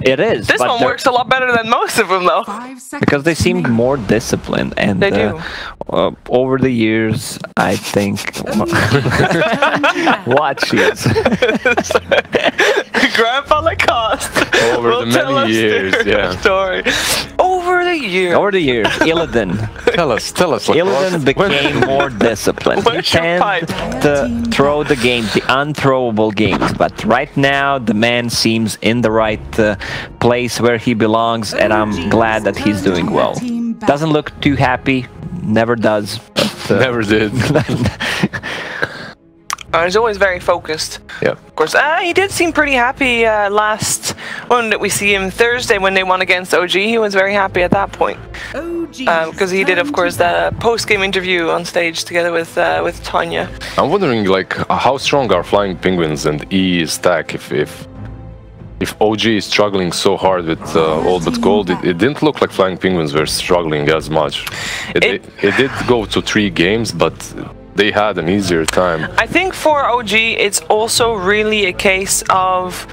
It is. This one works a lot better than most of them, though. Because they seemed more disciplined, and they do. Over the years, I think. Watch this. Grandpa Lacoste. Over the many years, yeah. Story. Over the years. Over the years, Illidan. Tell us. Illidan became more disciplined. He tended to throw the games, the unthrowable games. But right now, the man seems in the right place where he belongs, and I'm glad that he's doing well. Doesn't look too happy. Never does. But, never did. He's always very focused. Yeah. Of course. He did seem pretty happy last one that we see him Thursday when they won against OG. He was very happy at that point. Because he did, of course, the post-game interview on stage together with Tanya. I'm wondering, like, how strong are Flying Penguins and E stack if OG is struggling so hard with all but gold. It didn't look like Flying Penguins were struggling as much. It did go to 3 games, but they had an easier time. I think for OG, it's also really a case of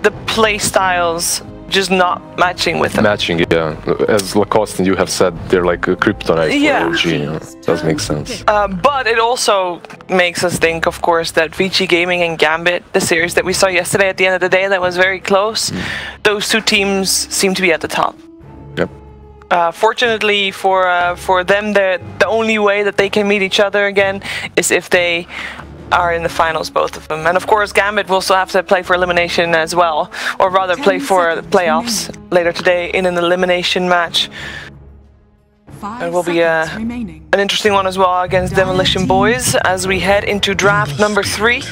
the play styles just not matching with them. Matching, yeah. As Lacoste and you have said, they're like a kryptonite for OG. Yeah. Does make sense. But it also makes us think, of course, that Vici Gaming and Gambit, the series that we saw yesterday at the end of the day that was very close, those two teams seem to be at the top. Yep. Fortunately for them, the only way that they can meet each other again is if they are in the finals, both of them. And of course, Gambit will still have to play for elimination as well, or rather play for the playoffs later today in an elimination match. It will be an interesting one as well against Demolition Boys as we head into draft number 3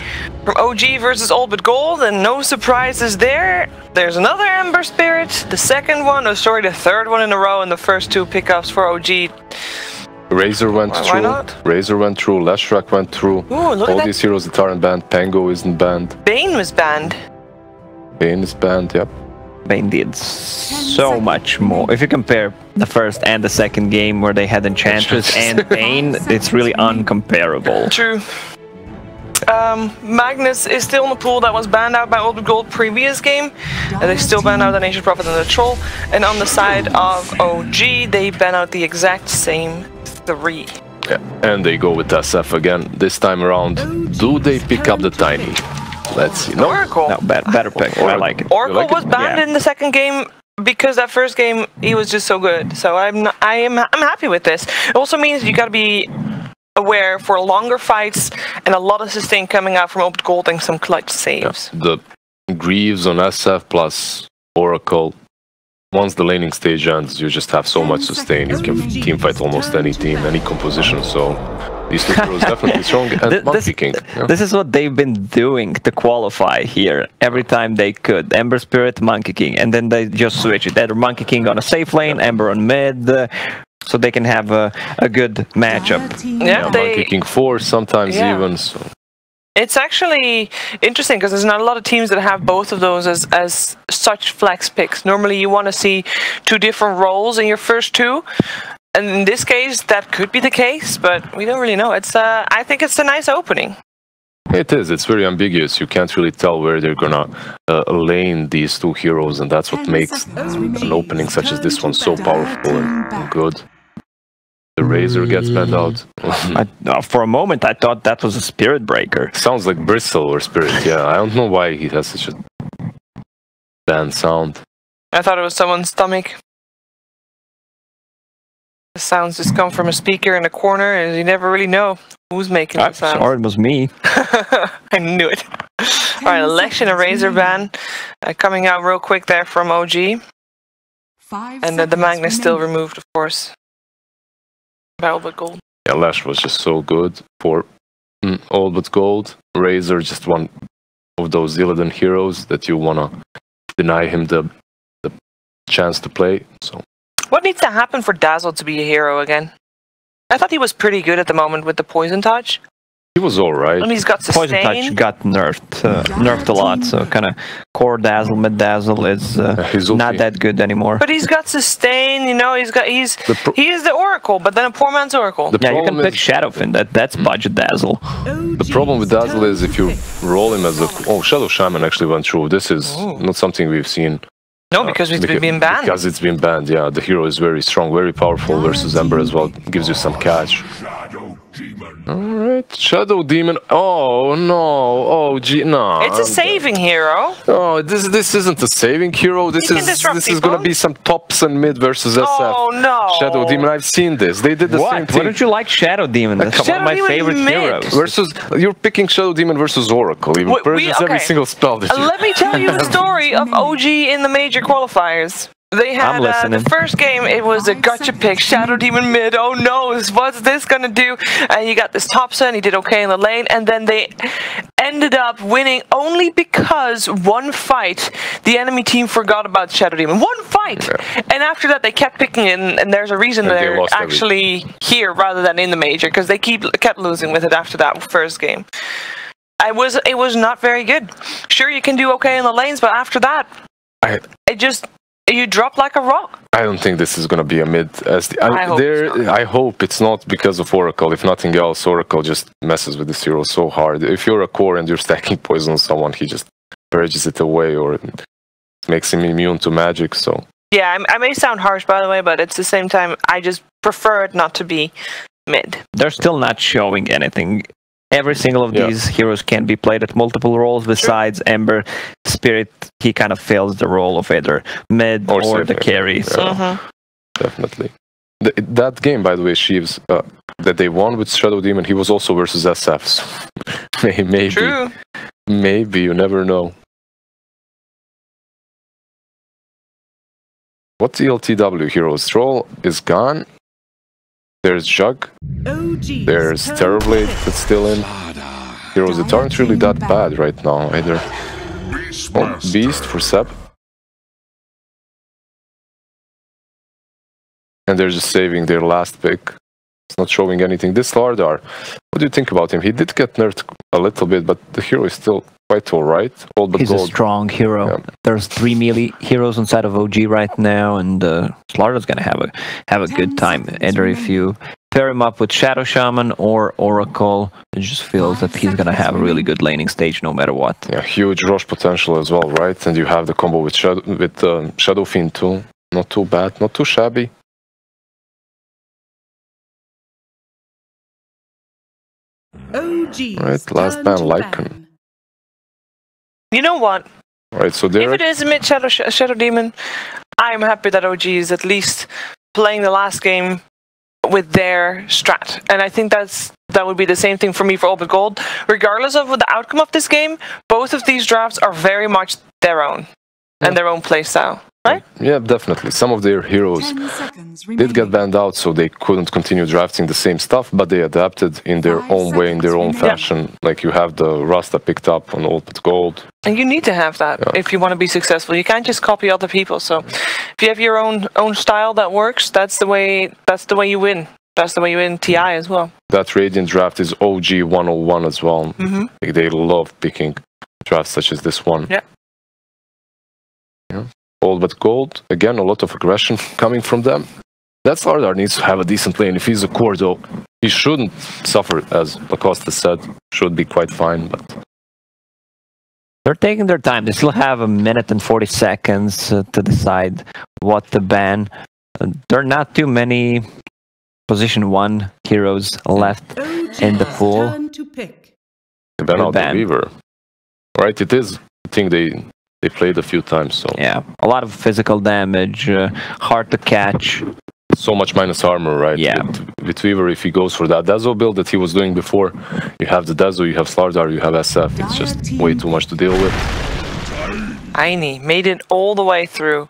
from OG versus All But Gold, and no surprises there. There's another Ember Spirit, the second one, the third one in a row, and the first 2 pickups for OG. Razor went through. Not? Razor went through. Leshrak went through. Ooh, all these heroes that aren't banned. Pango isn't banned. Bane was banned. Bane is banned. Yep. Bane did so much more. If you compare the first and the second game where they had Enchantress and Bane, it's really uncomparable. True. Magnus is still in the pool that was banned out by Old Gold previous game. They still banned out the Ancient Prophet and the Troll. And on the side of OG, they ban out the exact same 3. Yeah, and they go with SF again. This time around, do they pick up the Tiny? Let's see. No, Oracle. No, better pick. I like it. Oracle like was banned in the second game because that first game he was just so good. So I'm happy with this. It also means you got to be aware for longer fights and a lot of sustain coming out from Open Gold and some clutch saves. Yeah, the Greaves on SF plus Oracle. Once the laning stage ends, you just have so much sustain. You can teamfight almost any team, any composition. So these 2 heroes definitely strong. And Monkey King. Yeah. This is what they've been doing to qualify here every time they could. Ember Spirit, Monkey King, and then they just switch it. Either Monkey King on a safe lane, Ember on mid, so they can have a good matchup. Yeah, Monkey King 4 sometimes even. So. It's actually interesting because there's not a lot of teams that have both of those as such flex picks. Normally you want to see 2 different roles in your first 2. And in this case, that could be the case, but we don't really know. It's I think it's a nice opening. It is. It's very ambiguous. You can't really tell where they're gonna lane these 2 heroes, and that's what makes an opening such as this one so powerful and good. The Razor gets banned out. For a moment, I thought that was a Spirit Breaker. Sounds like Bristle or Spirit, yeah. I don't know why he has such a banned sound. I thought it was someone's stomach. The sounds just come from a speaker in a corner, and you never really know who's making the sound. Sorry, it was me. I knew it. Alright, Election, a Razor ban. Coming out real quick there from OG. And the Magnus still removed, of course. All But Gold. Yeah, Lash was just so good for All But Gold. Razor just one of those Illidan heroes that you wanna deny him the chance to play. So what needs to happen for Dazzle to be a hero again? I thought he was pretty good at the moment with the Poison Touch. He was alright. And he's got sustain. Poison Touch got nerfed a lot, so kind of core Dazzle, mid Dazzle is not that good anymore. But he's got sustain, you know. He is the Oracle, but then a poor man's Oracle. Yeah, you can pick Shadowfin. That's budget Dazzle. The problem with Dazzle is if you roll him as a Shadow Shaman actually went through. This is not something we've seen No, because it's been banned. Because it's been banned, yeah. The hero is very strong, very powerful versus Ember as well. Gives you some catch. Alright, Shadow Demon. Oh no, oh gee, no. It's a saving hero. Oh, this isn't a saving hero. This is gonna be some tops and mid versus SF. Oh no. Shadow Demon, I've seen this. They did the same thing. Why don't you like Shadow Demon? That's one of my favorite heroes. Versus, you're picking Shadow Demon versus Oracle. Even purges every single spell this year. Let me tell you the story of OG in the major qualifiers. They had the first game, it was a gotcha pick, Shadow Demon mid, oh no, what's this gonna do? And you got this Topson, he did okay in the lane, and then they ended up winning only because one fight, the enemy team forgot about Shadow Demon. One fight! Yeah. And after that they kept picking it, and there's a reason they're actually here rather than in the major, because they kept losing with it after that first game. It was not very good. Sure, you can do okay in the lanes, but after that, you drop like a rock. I don't think this is going to be a mid SD. I hope it's not because of Oracle. If nothing else, Oracle just messes with this hero so hard. If you're a core and you're stacking poison on someone, he just purges it away or makes him immune to magic. So yeah, I may sound harsh, by the way, but at the same time, I just prefer it not to be mid. They're still not showing anything. Every single of these heroes can be played at multiple roles besides Ember. Spirit, he kind of fills the role of either mid or the carry. So. Definitely. That game, by the way, Sheaves, that they won with Shadow Demon, he was also versus SF. So maybe. True. Maybe, you never know. What's the LTW heroes? Troll is gone. There's Jug. There's Terrorblade that's still in. Heroes that aren't really that bad right now either. Oh, Beast for Seb. And they're just saving their last pick. It's not showing anything. This StarLadder, what do you think about him? He did get nerfed a little bit, but the hero is still quite alright. He's a strong hero. Yeah. There's 3 melee heroes inside of OG right now, and StarLadder's gonna have a good time. Either if you pair him up with Shadow Shaman or Oracle, it just feels that he's gonna have a really good laning stage no matter what. Yeah, huge rush potential as well, right? And you have the combo with Shadow Fiend too. Not too bad, not too shabby. Right, last ban Lycan. You know what? Right, so if it is a mid Shadow Demon, I'm happy that OG is at least playing the last game with their strat, and I think that would be the same thing for me for all but gold. Regardless of the outcome of this game, both of these drafts are very much their own and their own playstyle. Right? Yeah, definitely. Some of their heroes did get banned out, so they couldn't continue drafting the same stuff, but they adapted in their own way, in their own fashion. Like you have the Rasta picked up on Old but Gold. And you need to have that if you want to be successful. You can't just copy other people. So if you have your own style that works, that's the way you win. That's the way you win TI as well. That Radiant draft is OG 101 as well. Like they love picking drafts such as this one. Yeah. Old but Gold, again, a lot of aggression coming from them. That StarLadder needs to have a decent lane. If he's a core, though, he shouldn't suffer, as Lacoste said. Should be quite fine, but... They're taking their time. They still have 1 minute and 40 seconds to decide what to ban. There are not too many position 1 heroes left in the pool. They ban out the Weaver. Right, it is. I think they played a few times, so... Yeah, a lot of physical damage, hard to catch. So much minus armor, right? Yeah. With Weaver, if he goes for that Dazzle build that he was doing before, you have the Dazzle, you have StarLadder, you have SF. It's just way too much to deal with. Tiny made it all the way through.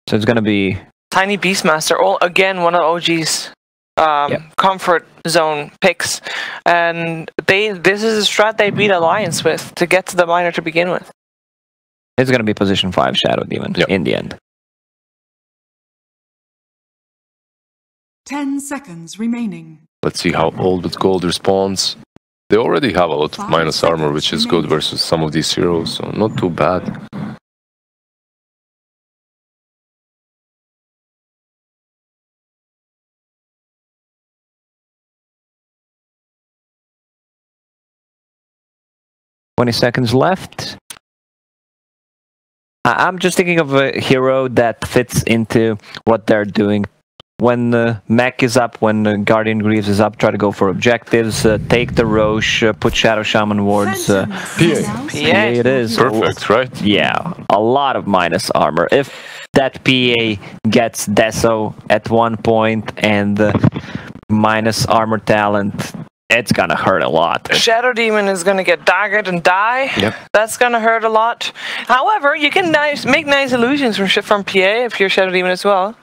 So it's gonna be... Tiny Beastmaster, again, one of OG's comfort zone picks. And this is a strat they beat Alliance with to get to the minor to begin with. It's going to be position 5 Shadow Demon in the end. 10 seconds remaining. Let's see how Old but Gold responds. They already have a lot of minus armor, which is good versus some of these heroes, so not too bad. "20 seconds left. I'm just thinking of a hero that fits into what they're doing. When Mech is up, when Guardian Greaves is up, try to go for objectives, take the Roche, put Shadow Shaman wards. PA it is. Perfect, right? Yeah, a lot of minus armor. If that PA gets Deso at one point and minus armor talent, it's gonna hurt a lot. Shadow Demon is gonna get daggered and die. Yep. That's gonna hurt a lot. However, you can make nice illusions from PA if you're Shadow Demon as well.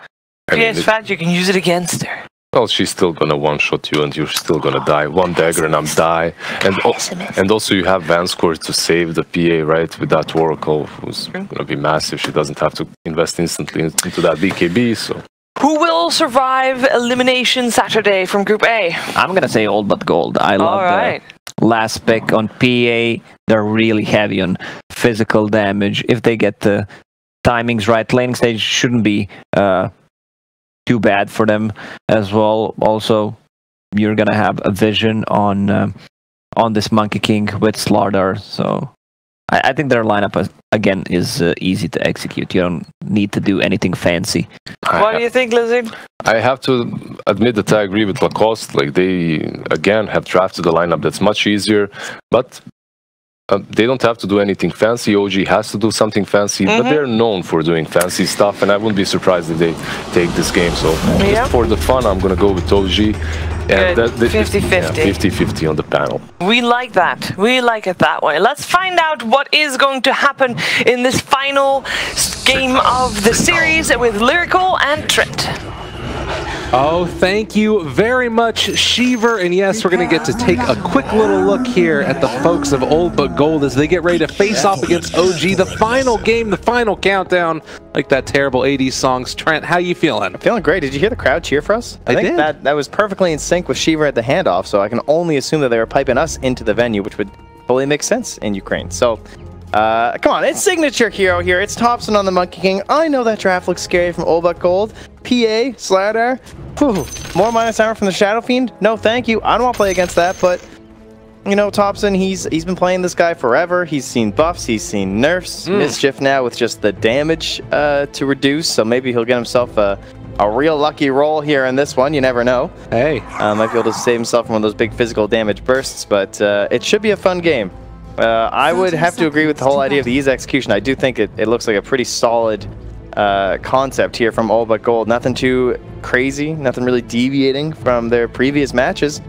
PA is fat, you can use it against her. Well, she's still gonna one-shot you, and you're still gonna die. One dagger and I'm die. And also you have Vanscore to save the PA, right? With that Oracle, who's gonna be massive. She doesn't have to invest instantly into that BKB, so... Who will survive Elimination Saturday from Group A? I'm gonna say all but gold. I love the last pick on PA. They're really heavy on physical damage. If they get the timings right, laning stage shouldn't be too bad for them as well. Also, you're gonna have a vision on this Monkey King with StarLadder, so I think their lineup again is easy to execute. You don't need to do anything fancy. What do you think, Lizard? I have to admit that I agree with Lacoste. Like, they again have drafted a lineup that's much easier, but they don't have to do anything fancy. OG has to do something fancy, but they're known for doing fancy stuff, and I wouldn't be surprised if they take this game. So just for the fun, I'm gonna go with OG. And 50-50. 50-50 on the panel. We like that. We like it that way. Let's find out what is going to happen in this final game of the series with Lyrical and Trent. Oh, thank you very much, Shiver. And yes, we're going to get to take a quick little look here at the folks of Old But Gold as they get ready to face off against OG. The final game, the final countdown, like that terrible 80s songs. Trent, how you feeling? I'm feeling great. Did you hear the crowd cheer for us? I think that was perfectly in sync with Shiver at the handoff, so I can only assume that they were piping us into the venue, which would totally make sense in Ukraine. So, come on, it's signature hero here. It's Thompson on the Monkey King. I know that draft looks scary from Old But Gold. PA, StarLadder. More minus armor from the Shadow Fiend? No, thank you. I don't want to play against that, but you know, Thompson, he's been playing this guy forever. He's seen buffs, he's seen nerfs, Mischief now with just the damage to reduce, so maybe he'll get himself a real lucky roll here in this one. You never know. Hey. Might be able to save himself from one of those big physical damage bursts, but it should be a fun game. I would have to agree with the whole idea of the ease execution. I do think it looks like a pretty solid concept here from All But Gold. Nothing too crazy, nothing really deviating from their previous matches.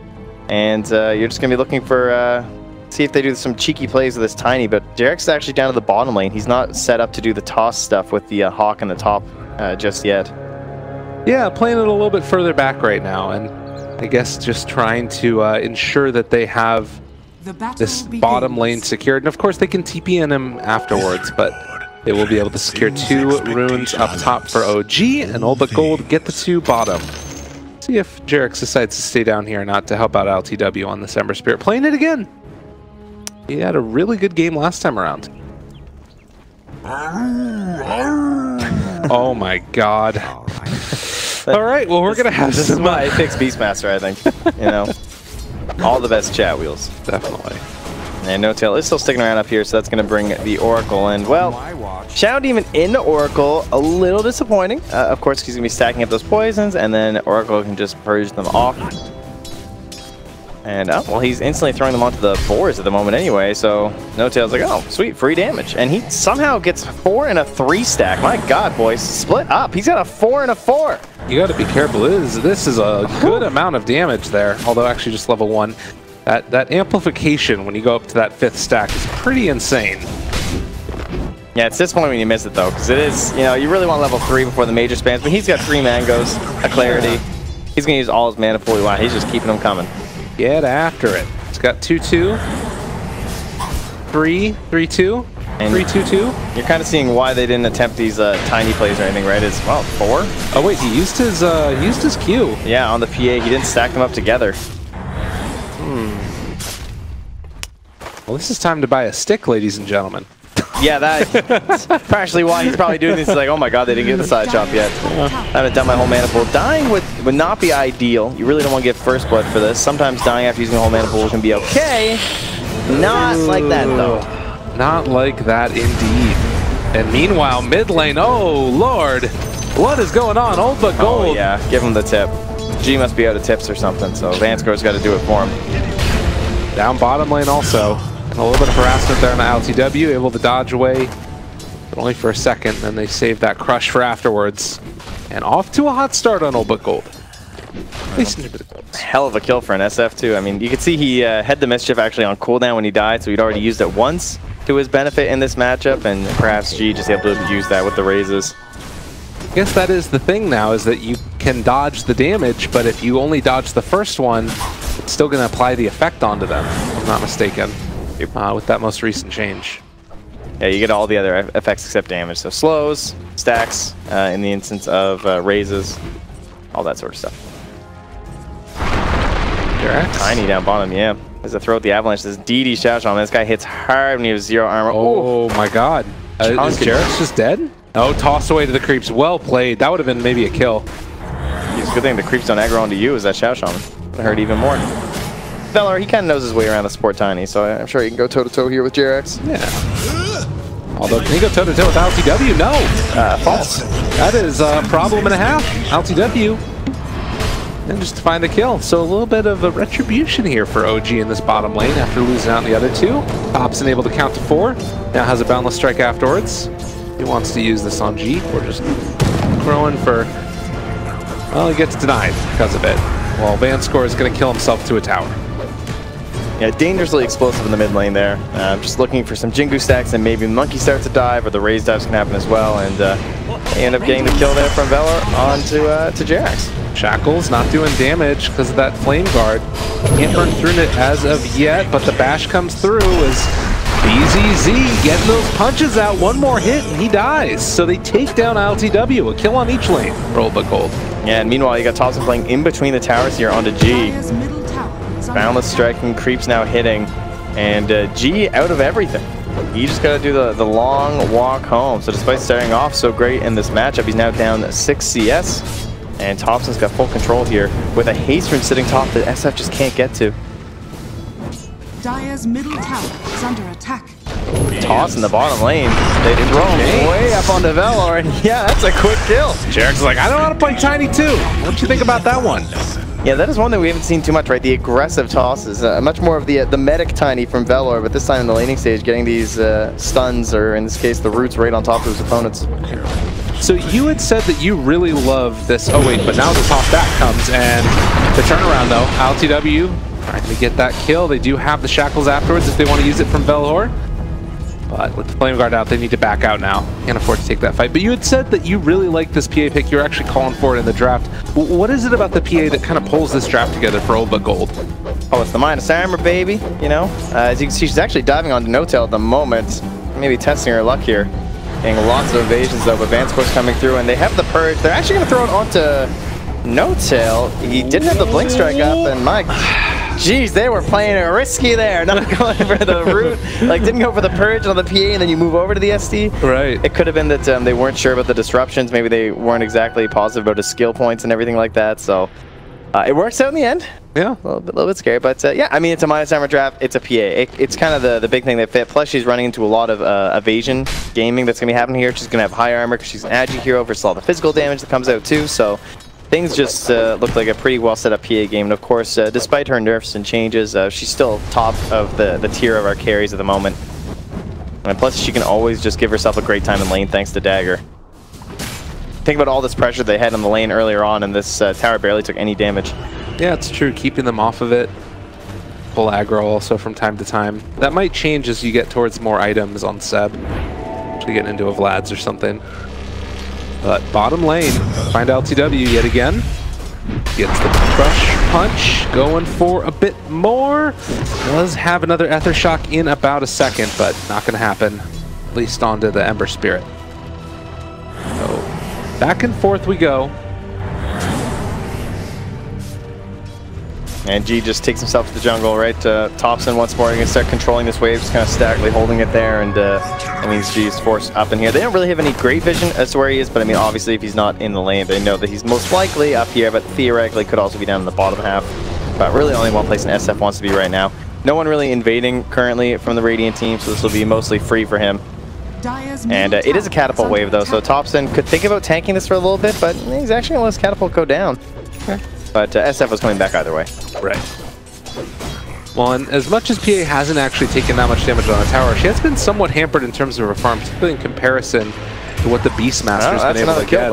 And you're just going to be looking for, see if they do some cheeky plays with this Tiny, but Derek's actually down to the bottom lane. He's not set up to do the toss stuff with the Hawk on the top just yet. Yeah, playing it a little bit further back right now, and I guess just trying to ensure that they have this bottom lane secured. And of course, they can TP in him afterwards, but they will be able to secure 2 runes up top for OG, and All But Gold get the 2 bottom. See if Jarex decides to stay down here or not to help out LTW on the Ember Spirit. Playing it again. He had a really good game last time around. Oh my god. All right, well, we're going to have this is why I fixed Beastmaster, I think. You know, all the best chat wheels. Definitely. And No Tail is still sticking around up here, so that's going to bring the Oracle in. Well, Shadow Demon into Oracle, a little disappointing. Of course, he's going to be stacking up those poisons, and then Oracle can just purge them off. And, well, he's instantly throwing them onto the boards at the moment anyway, so No Tail's like, oh, sweet, free damage. And he somehow gets 4 and a 3 stack. My god, boys, split up. He's got a 4 and a 4. You got to be careful. This is a good amount of damage there, although actually just level 1. That amplification when you go up to that 5th stack is pretty insane. Yeah, it's disappointing when you miss it though, because it is, you know, you really want level 3 before the major spams, but he's got 3 mangoes, a clarity. He's going to use all his mana fully. Wow, he's just keeping them coming. Get after it. It's got 2-2, 3-3-2, and 3-2-2. You're kind of seeing why they didn't attempt these tiny plays or anything, right? It's, well, 4. Oh wait, he used his Q. Yeah, on the PA, he didn't stack them up together. Well, this is time to buy a stick, ladies and gentlemen. Yeah, that's partially why he's probably doing this. He's like, oh my god, they didn't get the side chop yet. I haven't done my whole mana pool. Dying would not be ideal. You really don't want to get first blood for this. Sometimes dying after using the whole mana pool can be okay. Not like that, though. Not like that, indeed. And meanwhile, mid lane, oh lord, what is going on? Old but gold. Oh yeah, give him the tip. G must be out of tips or something, so Vanscore's got to do it for him. Down bottom lane also. And a little bit of harassment there on the LTW, able to dodge away, but only for a second, and they save that crush for afterwards. And off to a hot start on Old but Gold. Hell of a kill for an SF too. I mean, you could see he had the mischief actually on cooldown when he died, so he'd already used it once to his benefit in this matchup, and perhaps G just able to use that with the raises. I guess that is the thing now, is that you can dodge the damage, but if you only dodge the first one, it's still going to apply the effect onto them, if I'm not mistaken, with that most recent change. Yeah, you get all the other effects except damage, so slows, stacks, in the instance of raises, all that sort of stuff. Tiny down bottom, yeah. As I throw out the avalanche, this DD Shadow Shaman, this guy hits hard when he has 0 armor. Oh my god. Is Jarek's just dead? Oh, tossed away to the creeps. Well played. That would have been maybe a kill. It's a good thing the creeps don't aggro onto you as that Shadow Shaman. That hurt even more. Velar, he kind of knows his way around the support Tiny, so I'm sure he can go toe-to-toe here with JRX. Yeah. Although, can he go toe-to-toe with LTW? No. False. That is a problem and a half. LTW. And just to find the kill. So a little bit of a retribution here for OG in this bottom lane after losing out on the other two. Thompson able to count to 4. Now has a boundless strike afterwards. He wants to use this on G. We're just throwing for... Well, he gets denied because of it. Well, Vanscore is going to kill himself to a tower. Yeah, dangerously explosive in the mid lane there. Just looking for some Jingu stacks, and maybe Monkey starts to dive, or the raise dives can happen as well, and they end up getting the kill there from Velar onto to Jax. Shackles not doing damage because of that flame guard. Can't burn through it as of yet, but the bash comes through as BZZ getting those punches out. One more hit and he dies. So they take down LTW, a kill on each lane for Old but Gold. Yeah, and meanwhile you got Thompson playing in between the towers here onto G. Boundless striking, creeps now hitting, and G out of everything. You just got to do the long walk home. So despite starting off so great in this matchup, he's now down 6 CS. And Thompson's got full control here with a haste rune sitting top that SF just can't get to. Dire's middle tower is under attack. Toss in the bottom lane. They throw him way up onto Velar, and yeah, that's a quick kill. Jarek's like, I don't know how to play Tiny too. What you think about that one? Yeah, that is one that we haven't seen too much, right? The aggressive tosses. Much more of the medic Tiny from Velar, but this time in the laning stage, getting these stuns, or in this case, the roots right on top of his opponents. So you had said that you really love this. Oh wait, but now the top back comes, and the turnaround though. LTW trying to get that kill. They do have the shackles afterwards if they want to use it from Velhor. But with the flame guard out, they need to back out now. Can't afford to take that fight. But you had said that you really like this PA pick. You're actually calling for it in the draft. What is it about the PA that kind of pulls this draft together for Old but Gold? Oh, it's the minus armor, baby. You know, as you can see, she's actually diving onto No-Tail at the moment. Maybe testing her luck here. Getting lots of evasions though, but Vanscore's coming through, and they have the purge. They're actually going to throw it onto No-Tail. He did have the blink strike up, and my, geez, they were playing it risky there. Not going for the root, like didn't go for the purge on the PA, and then you move over to the SD. Right. It could have been that they weren't sure about the disruptions. Maybe they weren't exactly positive about his skill points and everything like that. So it works out in the end. Yeah, a little bit scary, but yeah, I mean, it's a minus armor draft. It's a PA. It's kind of the big thing that fit. Plus, she's running into a lot of evasion gaming that's gonna be happening here. She's gonna have high armor because she's an agi hero versus all the physical damage that comes out too. So things just look like a pretty well set up PA game. And of course, despite her nerfs and changes, she's still top of the tier of our carries at the moment. And plus, she can always just give herself a great time in lane thanks to Dagger. Think about all this pressure they had on the lane earlier on, and this tower barely took any damage. Yeah, it's true. Keeping them off of it. Full aggro also from time to time. That might change as you get towards more items on Seb. Actually getting into a Vlad's or something. But bottom lane, find LTW yet again. Gets the crush punch, going for a bit more. Does have another Ether Shock in about a second, but not going to happen. At least onto the Ember Spirit. So back and forth we go. And G just takes himself to the jungle, right? Thompson once more, going to start controlling this wave, just kind of statically holding it there, and that means G is forced up in here. They don't really have any great vision as to where he is, but I mean, obviously, if he's not in the lane, they know that he's most likely up here, but theoretically could also be down in the bottom half. But really only one place in SF wants to be right now. No one really invading currently from the Radiant team, so this will be mostly free for him. And it is a catapult wave though, so Thompson could think about tanking this for a little bit, but he's actually going to let his catapult go down. Okay. But SF was coming back either way. Right. Well, and as much as PA hasn't actually taken that much damage on the tower, she has been somewhat hampered in terms of her farm, particularly in comparison to what the Beastmaster's been able to get.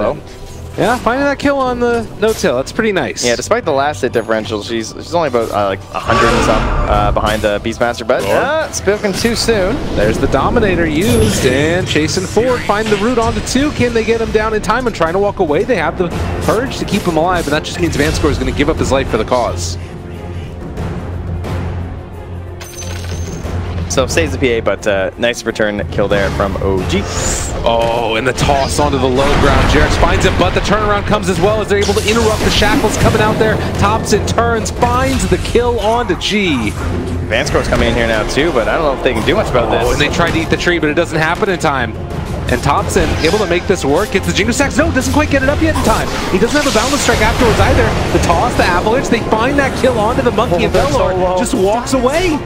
Yeah, finding that kill on the no-tail, that's pretty nice. Yeah, despite the last hit differential, she's only about like 100 and some behind the Beastmaster, but spoken too soon. There's the Dominator used, and chasing forward, find the root onto 2. Can they get him down in time and trying to walk away? They have the purge to keep him alive, and that just means Vanscore is going to give up his life for the cause. So saves the PA, but nice return kill there from OG. Oh, and the toss onto the low ground. Jerax finds it, but the turnaround comes as well as they're able to interrupt the shackles coming out there. Thompson turns, finds the kill onto G. Vanscore's coming in here now too, but I don't know if they can do much about this. Oh, and they tried to eat the tree, but it doesn't happen in time. And Thompson able to make this work. Gets the Jingle Stacks. No, doesn't quite get it up yet in time. He doesn't have a Boundless Strike afterwards either. The toss, the avalanche, they find that kill onto the Monkey, and Velor just walks away.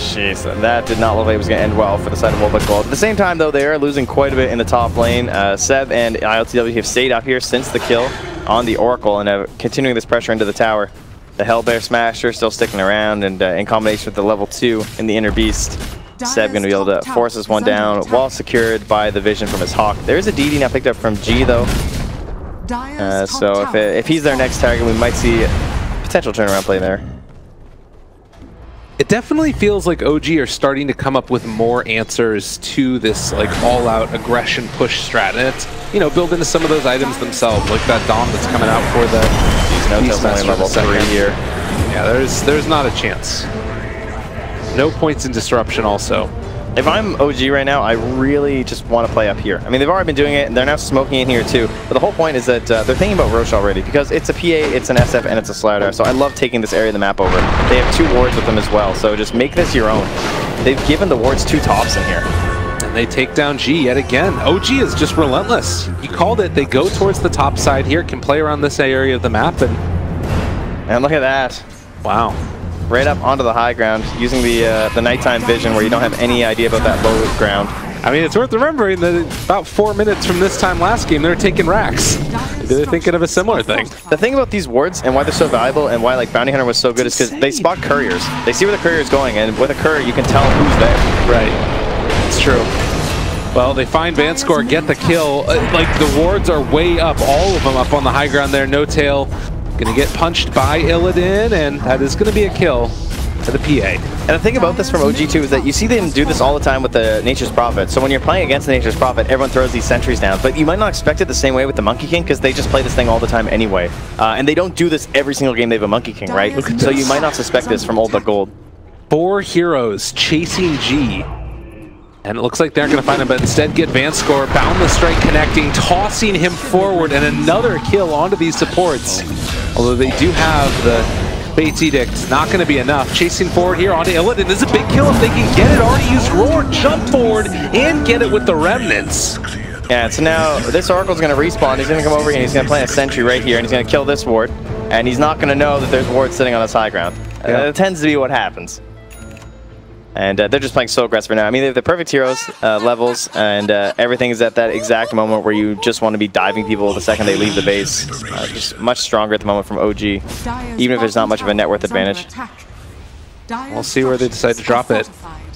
Jeez, that did not look like it was going to end well for the side of gOLD. At the same time, though, they are losing quite a bit in the top lane. Seb and ILTW have stayed up here since the kill on the Oracle and continuing this pressure into the tower. The Hellbear Smasher still sticking around, and in combination with the level 2 in the Inner Beast, Seb going to be able to force this one down while secured by the vision from his Hawk. There is a DD now picked up from G, though. So if he's their next target, we might see a potential turnaround play there. It definitely feels like OG are starting to come up with more answers to this like all-out aggression push strat, and it's, you know, build into some of those items themselves, like that Dom that's coming out for the Beastmaster level 3 here. Yeah, there's not a chance. No points in disruption also. If I'm OG right now, I really just want to play up here. I mean, they've already been doing it, and they're now smoking in here too. But the whole point is that they're thinking about Roche already, because it's a PA, it's an SF, and it's a StarLadder. So I love taking this area of the map over. They have 2 wards with them as well, so just make this your own. They've given the wards 2 tops in here. And they take down G yet again. OG is just relentless. You called it. They go towards the top side here, can play around this area of the map, and look at that. Wow. Right up onto the high ground, using the nighttime vision where you don't have any idea about that low ground. I mean, it's worth remembering that about 4 minutes from this time last game, they were taking racks. They're thinking of a similar thing. The thing about these wards and why they're so valuable and why like Bounty Hunter was so good is because they spot couriers. They see where the courier is going, and with a courier, you can tell who's there. Right. It's true. Well, they find Vanscore, get the kill. Like, the wards are way up, all of them up on the high ground there. No tail. Gonna get punched by Illidan, and that is gonna be a kill to the PA. And the thing about this from OG too is that you see them do this all the time with the Nature's Prophet. So when you're playing against the Nature's Prophet, everyone throws these sentries down. But you might not expect it the same way with the Monkey King, because they just play this thing all the time anyway. And they don't do this every single game they have a Monkey King, right? So you might not suspect this from gOLD but gOLD. 4 heroes chasing G. And it looks like they're going to find him, but instead get Vanscore, Boundless Strike connecting, tossing him forward, and another kill onto these supports. Although they do have the Fate's Edict, not going to be enough. Chasing forward here onto Illidan. This is a big kill if they can get it. Already used Roar, jump forward, and get it with the Remnants. Yeah, so now this Oracle's going to respawn. He's going to come over here, and he's going to plant a sentry right here, and he's going to kill this ward. And he's not going to know that there's wards sitting on this high ground. It tends to be what happens. And they're just playing so aggressive now. I mean, they have the perfect heroes, levels, and everything is at that exact moment where you just want to be diving people the second they leave the base. Just much stronger at the moment from OG, even if there's not much of a net worth advantage. We'll see where they decide to drop it.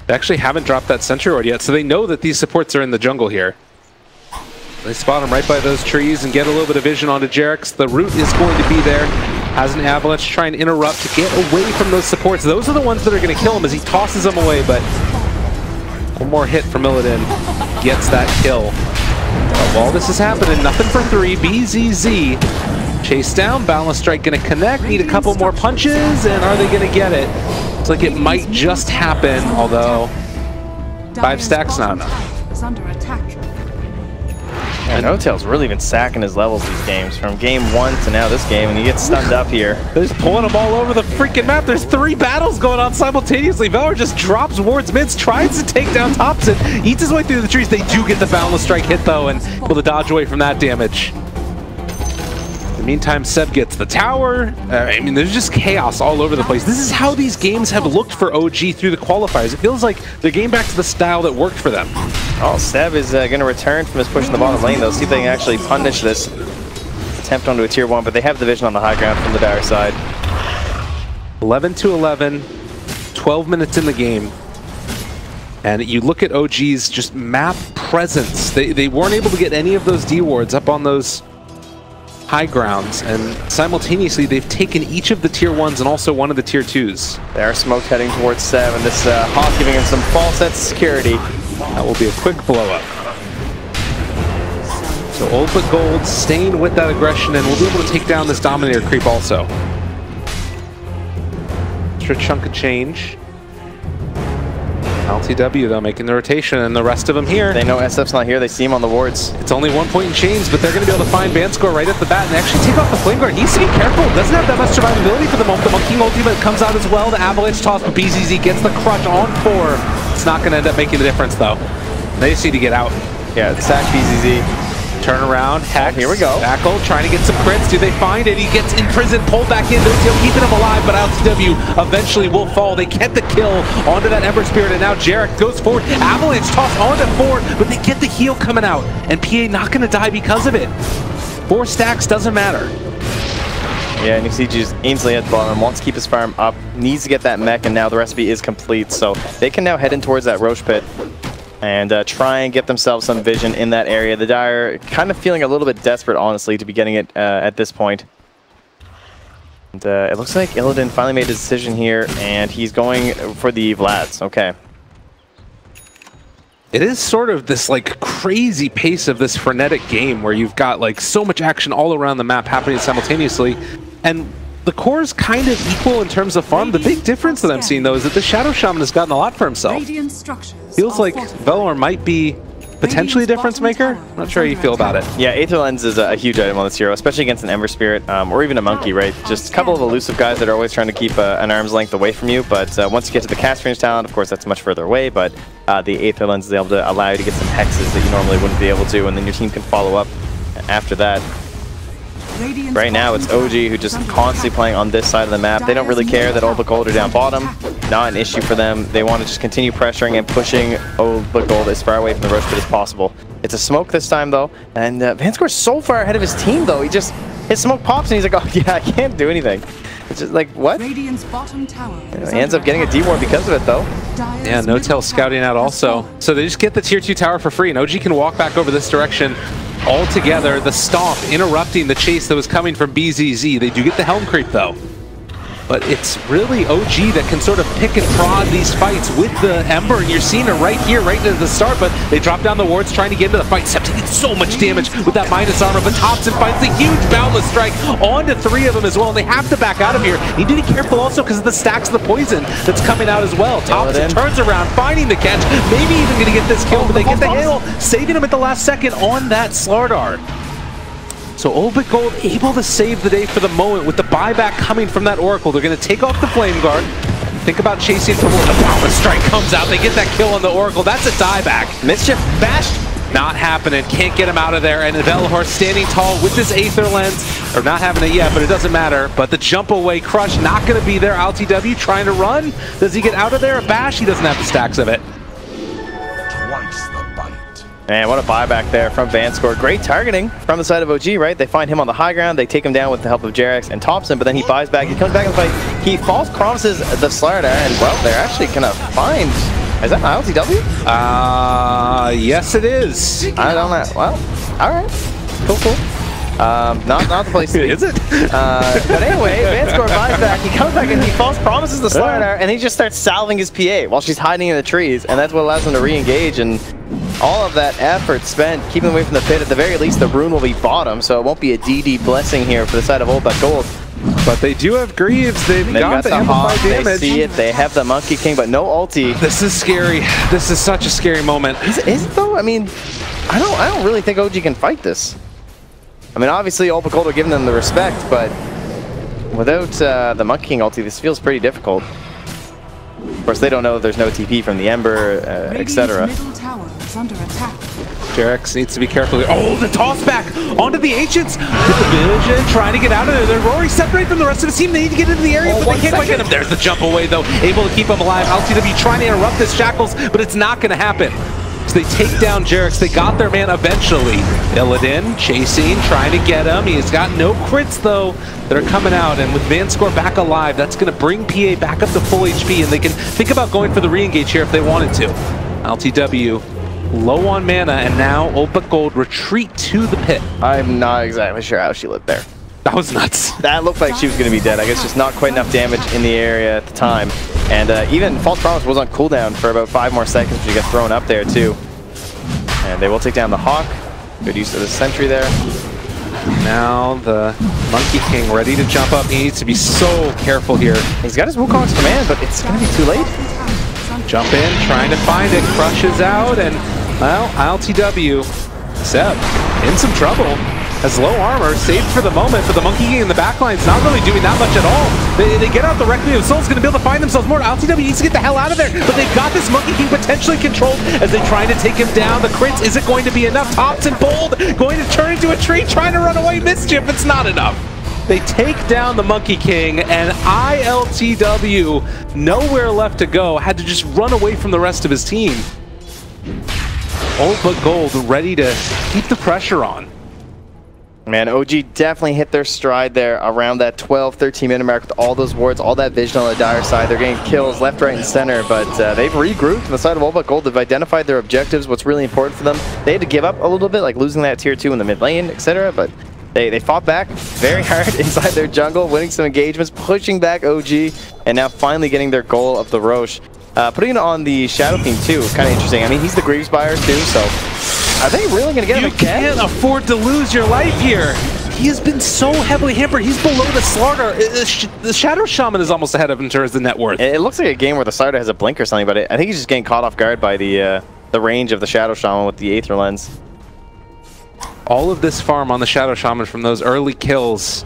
They actually haven't dropped that sentry ward yet, so they know that these supports are in the jungle here. They spot him right by those trees and get a little bit of vision onto Jerax. The root is going to be there. Has an avalanche, try and interrupt to get away from those supports. Those are the ones that are going to kill him as he tosses them away, but one more hit from Illidan gets that kill. While this is happening, nothing for 3. BZZ chase down, Boundless Strike going to connect, need a couple more punches, and are they going to get it? Looks like it might just happen, although 5 stacks not enough. And No-Tail's really been sacking his levels these games, from game 1 to now this game, and he gets stunned up here. They're just pulling them all over the freaking map. There's 3 battles going on simultaneously. Velor just drops wards mids, tries to take down Thompson, eats his way through the trees. They do get the Boundless Strike hit, though, and able to dodge away from that damage. the meantime, Seb gets the tower. I mean, there's just chaos all over the place. This is how these games have looked for OG through the qualifiers. It feels like they're getting back to the style that worked for them. Oh, Seb is going to return from his push in the bottom lane, though. See if they can actually punish this attempt onto a tier 1, but they have the vision on the high ground from the Dire side. 11-11, 12 minutes in the game. And you look at OG's just map presence. They weren't able to get any of those D wards up on those high grounds, and simultaneously they've taken each of the tier 1s and also one of the tier 2s. They are smoke heading towards Seb, and this Hawk giving him some false sense of security. That will be a quick blow up. So Old but Gold staying with that aggression, and we'll be able to take down this Dominator creep also. Extra chunk of change. LTW though making the rotation, and the rest of them here. They know SF's not here, they see him on the wards. It's only 1 point in chains, but they're going to be able to find Vanscore right at the bat and actually take off the Flame Guard. Needs to be careful, doesn't have that much survivability for the moment. The Monkey ultimate comes out as well, the Avalanche toss, but BZZ gets the crush on 4. It's not going to end up making the difference though. They just need to get out. Yeah, sack BZZ. Turn around, Hex. Here we go. Tackle, trying to get some crits. Do they find it? He gets imprisoned, pulled back in. They're keeping him alive, but LTW eventually will fall. They get the kill onto that Ember Spirit, and now Jarek goes forward. Avalanche toss onto 4, but they get the heal coming out, and PA not going to die because of it. 4 stacks doesn't matter. Yeah, and you see just Ainsley at the bottom, wants to keep his farm up, needs to get that mech, and now the recipe is complete. So they can now head in towards that Roche pit and try and get themselves some vision in that area. The Dire kind of feeling a little bit desperate, honestly, to be getting it at this point. And it looks like Illidan finally made a decision here, and he's going for the Vlads. Okay. It is sort of this like crazy pace of this frenetic game where you've got like so much action all around the map happening simultaneously, and the core is kind of equal in terms of farm. The big difference that I'm seeing though is that the Shadow Shaman has gotten a lot for himself. Feels like Velor might be potentially a difference maker. I'm not sure how you feel about it. Yeah, Aether Lens is a huge item on this hero, especially against an Ember Spirit or even a Monkey, right? Just a couple of elusive guys that are always trying to keep an arm's length away from you, but once you get to the cast range talent, of course, that's much further away, but the Aether Lens is able to allow you to get some hexes that you normally wouldn't be able to, and then your team can follow up after that. Right now, it's OG who just constantly playing on this side of the map. They don't really care that Old but Gold are down bottom. Not an issue for them. They want to just continue pressuring and pushing Old but Gold as far away from the Roche pit as possible. It's a smoke this time, though. And Vanscore's so far ahead of his team, though. His smoke pops, and he's like, oh, yeah, I can't do anything. It's just like, what? He ends up getting a D-Ward because of it, though. Yeah, No-Tail scouting out also. So they just get the tier 2 tower for free, and OG can walk back over this direction all together. The stomp interrupting the chase that was coming from BZZ. They do get the Helm Creep, though. But it's really OG that can sort of pick and prod these fights with the Ember, and you're seeing it right here, right into the start, but they drop down the wards trying to get into the fight. Seb taking so much damage with that minus armor, but Thompson finds a huge boundless strike onto 3 of them as well, and they have to back out of here. You need to be careful also because of the stacks of the poison that's coming out as well. Thompson turns around, finding the catch, maybe even going to get this kill, but they get the hail, saving him at the last second on that StarLadder. So Old but Gold able to save the day for the moment with the buyback coming from that Oracle. They're going to take off the Flame Guard. Think about chasing from where the Boundless Strike comes out. They get that kill on the Oracle. That's a dieback. Mischief bashed. Not happening. Can't get him out of there. And Velhor standing tall with this Aether Lens. Or not having it yet, but it doesn't matter. But the jump away crush not going to be there. LTW trying to run. Does he get out of there? A bash? He doesn't have the stacks of it. Man, what a buyback there from Vanscore. Great targeting from the side of OG, right? They find him on the high ground. They take him down with the help of Jarex and Thompson, but then he buys back. He comes back in the fight. He false promises the StarLadder, and well, they're actually going to find... Is that LTW? Yes it is. I don't know. Well, all right. Cool. Not the place to be. Is it? But anyway, Vanscore buys back. He comes back and he false promises the StarLadder, and he just starts salving his PA while she's hiding in the trees, and that's what allows him to re-engage. And all of that effort spent keeping away from the pit, at the very least the rune will be bottom, so it won't be a DD blessing here for the side of Old but Gold. But they do have Greaves. They've got the amplified damage. They see it. They have the Monkey King, but no ulti. This is scary. This is such a scary moment. Is it though? I mean, I don't really think OG can fight this. I mean, obviously Old but Gold are giving them the respect, but without the Monkey King ulti, this feels pretty difficult. Of course, they don't know there's no TP from the Ember, etc. Jerax needs to be careful here. Oh, the toss back onto the Ancients. Get the vision, trying to get out of there. They're Rory separated from the rest of his team. They need to get into the area, but they can't quite get him. There's the jump away, though. Able to keep him alive. LTW trying to interrupt this Shackles, but it's not going to happen. So they take down Jerax. They got their man eventually. Illidan chasing, trying to get him. He's got no crits, though, that are coming out. And with Vanscore back alive, that's going to bring PA back up to full HP, and they can think about going for the re-engage here if they wanted to. LTW low on mana, and now old but gOLD retreat to the pit. I'm not exactly sure how she lived there. That was nuts. That looked like she was going to be dead. I guess just not quite enough damage in the area at the time. And even False Promise was on cooldown for about 5 more seconds. She got thrown up there too. And they will take down the Hawk. Good use of the sentry there. Now the Monkey King ready to jump up. He needs to be so careful here. He's got his Wukong's command, but it's going to be too late. Jump in, trying to find it, crushes out, and well, LTW, Seb, in some trouble. Has low armor, saved for the moment, but the Monkey King in the backline's not really doing that much at all. They get out the Requiem of Souls, going to be able to find themselves more. LTW needs to get the hell out of there, but they've got this Monkey King potentially controlled as they try to take him down. The crits isn't going to be enough. Tops and Bold going to turn into a tree, trying to run away. Mischief, it's not enough. They take down the Monkey King, and ILTW, nowhere left to go, had to just run away from the rest of his team. Old but gOLD ready to keep the pressure on. Man, OG definitely hit their stride there around that 12-13 minute mark with all those wards, all that vision on the dire side. They're getting kills left, right, and center, but they've regrouped on the side of Old but gOLD. They've identified their objectives, what's really important for them. They had to give up a little bit, like losing that tier 2 in the mid lane, etc., but they fought back very hard inside their jungle, winning some engagements, pushing back OG, and now finally getting their goal of the Roche. Putting it on the Shadow King too is kind of interesting. I mean, he's the Greaves buyer too, so are they really going to get him again? You can't afford to lose your life here. He has been so heavily hampered. He's below the Slaughter. The Shadow Shaman is almost ahead of him in terms of net worth. It looks like a game where the Slaughter has a blink or something, but I think he's just getting caught off guard by the range of the Shadow Shaman with the Aether Lens. All of this farm on the Shadow Shaman from those early kills,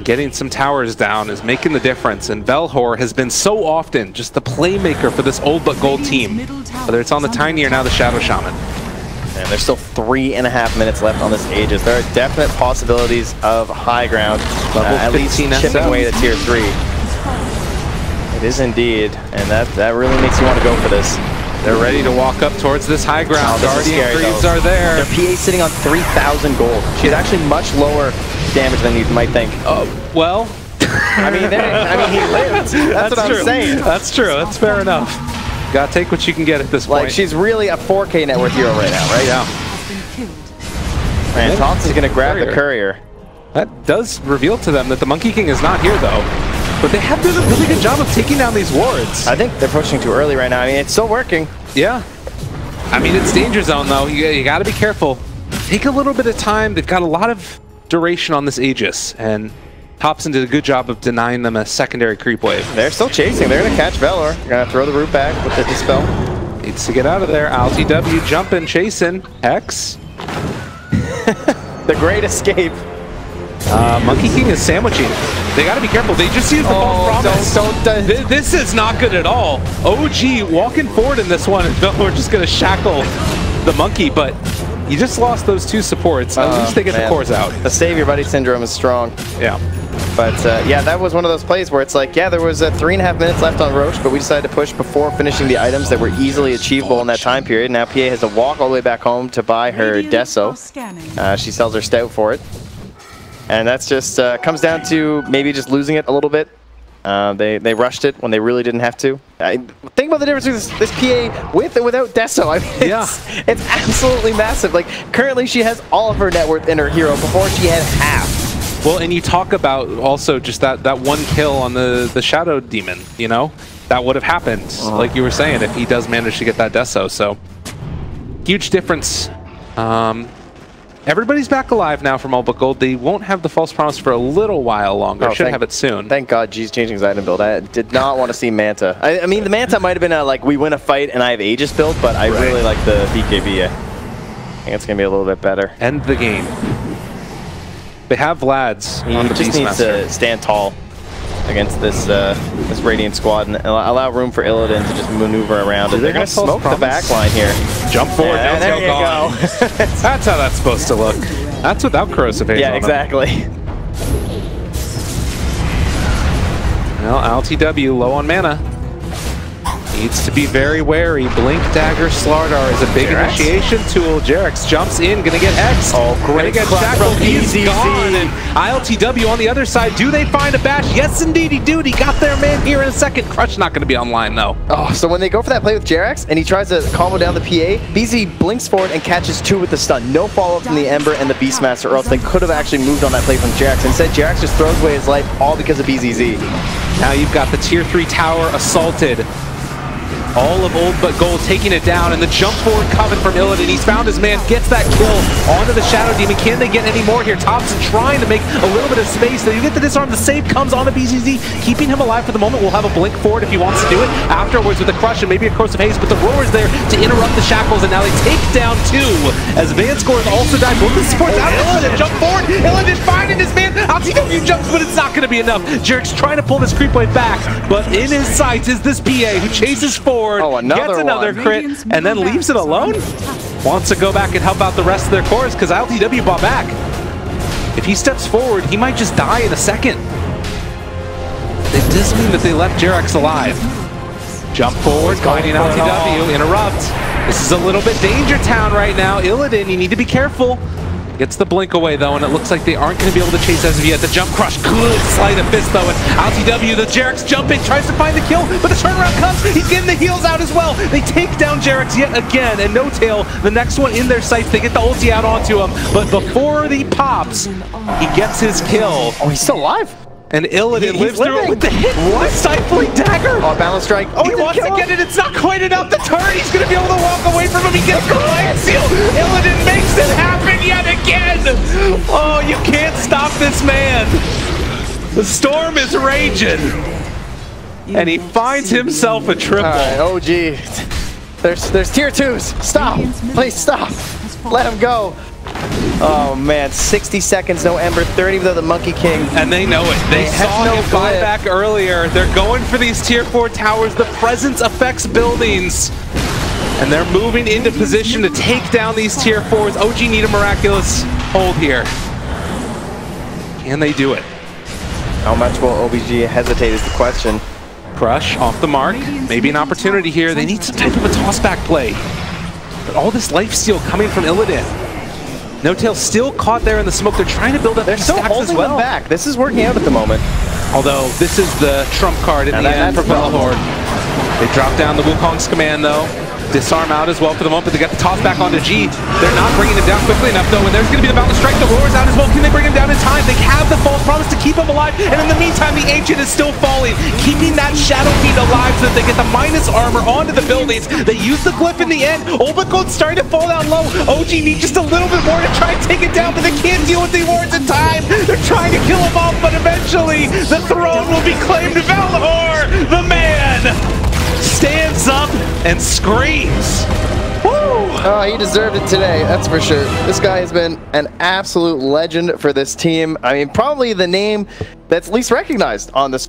getting some towers down, is making the difference. And Velhor has been so often just the playmaker for this old but gOLD team, whether it's on the Tiny or now the Shadow Shaman. And there's still 3.5 minutes left on this Aegis. There are definite possibilities of high ground, at least chipping away to tier 3. It is indeed, and that really makes you want to go for this. They're ready to walk up towards this high ground. Guardian Greaves are there. Their PA sitting on 3,000 gold. She's actually much lower damage than you might think. Well, I mean, he lived. That's what I'm saying. That's true. That's fair enough. Gotta take what you can get at this point. Like, she's really a 4K net worth hero right now, right? Yeah. And Thompson's gonna grab the courier. That does reveal to them that the Monkey King is not here, though. But they have done a really good job of taking down these wards. I think they're pushing too early right now. I mean, it's still working. Yeah. I mean, it's danger zone, though. You got to be careful. Take a little bit of time. They've got a lot of duration on this Aegis, and Thompson did a good job of denying them a secondary creep wave. They're still chasing. They're going to catch Velor. They're going to throw the root back with the Dispel. Needs to get out of there. LTW jumping, chasing. X. The great escape. Monkey King is sandwiching. They got to be careful. They just used the false promise. This is not good at all. OG walking forward in this one, and we're just going to shackle the monkey, but you just lost those 2 supports. At least they get the cores out. The Save Your Buddy syndrome is strong. Yeah. But yeah, that was one of those plays where it's like, yeah, there was 3.5 minutes left on Roche, but we decided to push before finishing the items that were easily achievable in that time period. Now PA has to walk all the way back home to buy her Deso. She sells her Stout for it. And that's just comes down to maybe just losing it a little bit. They rushed it when they really didn't have to. Think about the difference with this PA with and without Deso. I mean, it's absolutely massive. Like, currently she has all of her net worth in her hero. Before she had half. Well, and you talk about also just that 1 kill on the Shadow Demon, you know? That would have happened, like you were saying, if he does manage to get that Deso. So, huge difference. Everybody's back alive now from Old but gOLD. They won't have the false promise for a little while longer. Should have it soon. Thank God G's changing his item build. I did not want to see Manta. I mean, the Manta might have been a, like, we win a fight and I have Aegis build, but I really like the BKB. I think it's going to be a little bit better. End the game. They have Vlad's on the He just needs to stand tall. against this this Radiant squad and allow room for Illidan to just maneuver around. And they're going to smoke the back line here. Jump forward, yeah, there you go. That's how that's supposed to look. That's without corrosive haze. Yeah, exactly. Well, LTW low on mana. Needs to be very wary. Blink, Dagger, StarLadder is a big initiation tool. Jerax jumps in, gonna get X. Oh, great shackled. from He's EZC. gone. And ILTW on the other side. Do they find a bash? Yes, indeed, he do. He got their man here in a second. Crush not gonna be online though. Oh, so when they go for that play with Jerax and he tries to combo down the PA, BZ blinks forward and catches 2 with the stun. No follow-up from the Ember and the Beastmaster, or else they could have actually moved on that play from Jerax. Instead, Jerax just throws away his life, all because of BZZ. Now you've got the tier 3 tower assaulted. All of Old but Gold taking it down, and the jump forward coming from Illidan. He's found his man, gets that kill onto the Shadow Demon. Can they get any more here? Thompson trying to make a little bit of space. So you get the disarm, the save comes onto BZZ, keeping him alive for the moment. We'll have a blink forward if he wants to do it. Afterwards with a crush and maybe a corrosive haze, but the roar's there to interrupt the shackles, and now they take down 2. As Vanscore also died. Both the supports out. Illidan jump forward. Illidan finding his man. LTW jumps, but it's not going to be enough. Jerax trying to pull this creep wave back, but in his sights is this PA who chases forward. Oh, gets another crit, and then leaves it alone? Wants to go back and help out the rest of their cores, because LTW bought back. If he steps forward, he might just die in a second. It does mean that they left Jerax alive. Jump forward, finding LTW, interrupt. This is a little bit danger town right now. Illidan, you need to be careful. Gets the blink away though, and it looks like they aren't going to be able to chase as of yet. The jump crush, good sleight of fist though, and LTW, the Jerax jumping, tries to find the kill, but the turnaround comes, he's getting the heals out as well. They take down Jerax yet again, and No Tail, the next one in their sights, they get the ulti out onto him, but before he pops, he gets his kill. Oh, he's still alive. And Illidan lives through it with the hit. What? Stifling dagger. Oh, balance strike. Oh, he wants to get it. It's not quite enough. The turret, he's going to be able to walk away from him. He gets the light seal. Illidan makes it happen yet again. Oh, you can't stop this man. The storm is raging. And he finds himself a triple. All right, OG. There's tier 2s. Stop. Please stop. Let him go. Oh man, 60 seconds, no Ember, 30 without the Monkey King. And they know it. They saw him buy back earlier. They're going for these tier 4 towers. The presence affects buildings. And they're moving into position to take down these tier 4s. OG need a miraculous hold here. Can they do it? How much will OBG hesitate is the question. Crush off the mark. Maybe an opportunity here. They need some type of a toss-back play. But all this lifesteal coming from Illidan. No Tail still caught there in the smoke. They're trying to build up They're still holding them back. This is working out at the moment. Although this is the trump card in the end for Bellhorde. They drop down the Wukong's command though. Disarm out as well for the moment, but they got the toss back onto G. They're not bringing him down quickly enough though, and there's going to be the Balance Strike. The Roar's out as well. Can they bring him down in time? They have the false promise to keep him alive, and in the meantime, the Ancient is still falling, keeping that Shadow Fiend alive so that they get the minus armor onto the buildings. They use the glyph in the end. Olbacold's starting to fall down low. OG need just a little bit more to try and take it down, but they can't deal with the wards in time. They're trying to kill him off, but eventually, the throne will be claimed to Valor, the man! Stands up and screams. Woo! Oh, he deserved it today, that's for sure. This guy has been an absolute legend for this team. I mean, probably the name that's least recognized on this